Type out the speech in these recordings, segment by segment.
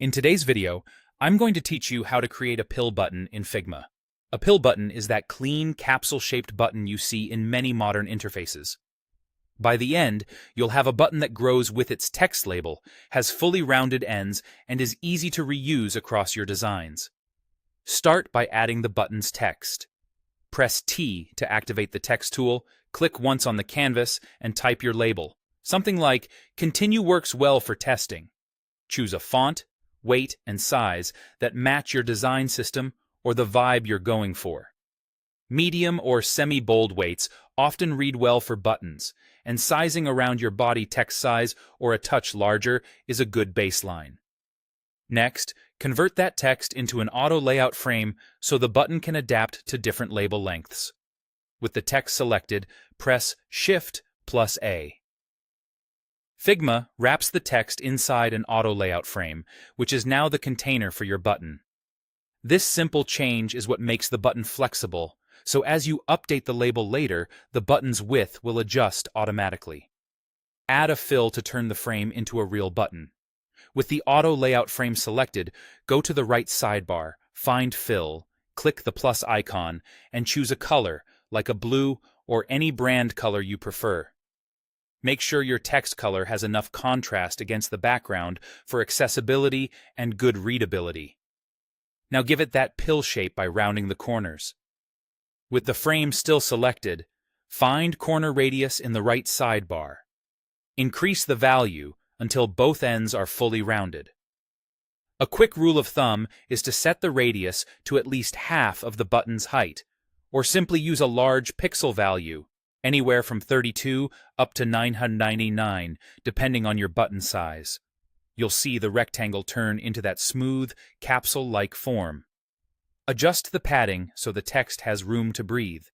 In today's video, I'm going to teach you how to create a pill button in Figma. A pill button is that clean, capsule-shaped button you see in many modern interfaces. By the end, you'll have a button that grows with its text label, has fully rounded ends, and is easy to reuse across your designs. Start by adding the button's text. Press T to activate the text tool, click once on the canvas, and type your label. Something like, "Continue works well for testing." Choose a font, weight, and size that match your design system or the vibe you're going for. Medium or semi-bold weights often read well for buttons, and sizing around your body text size or a touch larger is a good baseline. Next, convert that text into an auto layout frame so the button can adapt to different label lengths. With the text selected, press Shift+A. Figma wraps the text inside an auto layout frame, which is now the container for your button. This simple change is what makes the button flexible, so as you update the label later, the button's width will adjust automatically. Add a fill to turn the frame into a real button. With the auto layout frame selected, go to the right sidebar, find Fill, click the plus icon, and choose a color, like a blue or any brand color you prefer. Make sure your text color has enough contrast against the background for accessibility and good readability. Now give it that pill shape by rounding the corners. With the frame still selected, find corner radius in the right sidebar. Increase the value until both ends are fully rounded. A quick rule of thumb is to set the radius to at least half of the button's height, or simply use a large pixel value, anywhere from 32 up to 999, depending on your button size. You'll see the rectangle turn into that smooth, capsule-like form. Adjust the padding so the text has room to breathe.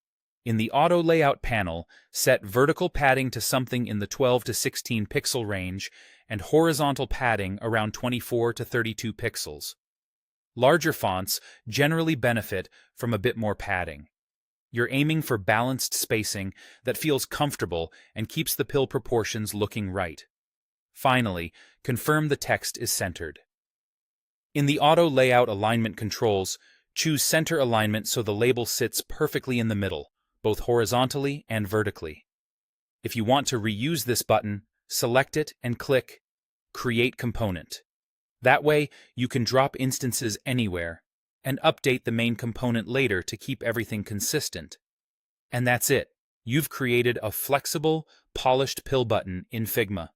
In the Auto Layout panel, set vertical padding to something in the 12 to 16 pixel range and horizontal padding around 24 to 32 pixels. Larger fonts generally benefit from a bit more padding. You're aiming for balanced spacing that feels comfortable and keeps the pill proportions looking right. Finally, confirm the text is centered. In the Auto Layout alignment controls, choose center alignment so the label sits perfectly in the middle, both horizontally and vertically. If you want to reuse this button, select it and click Create Component. That way, you can drop instances anywhere and update the main component later to keep everything consistent. And that's it. You've created a flexible, polished pill button in Figma.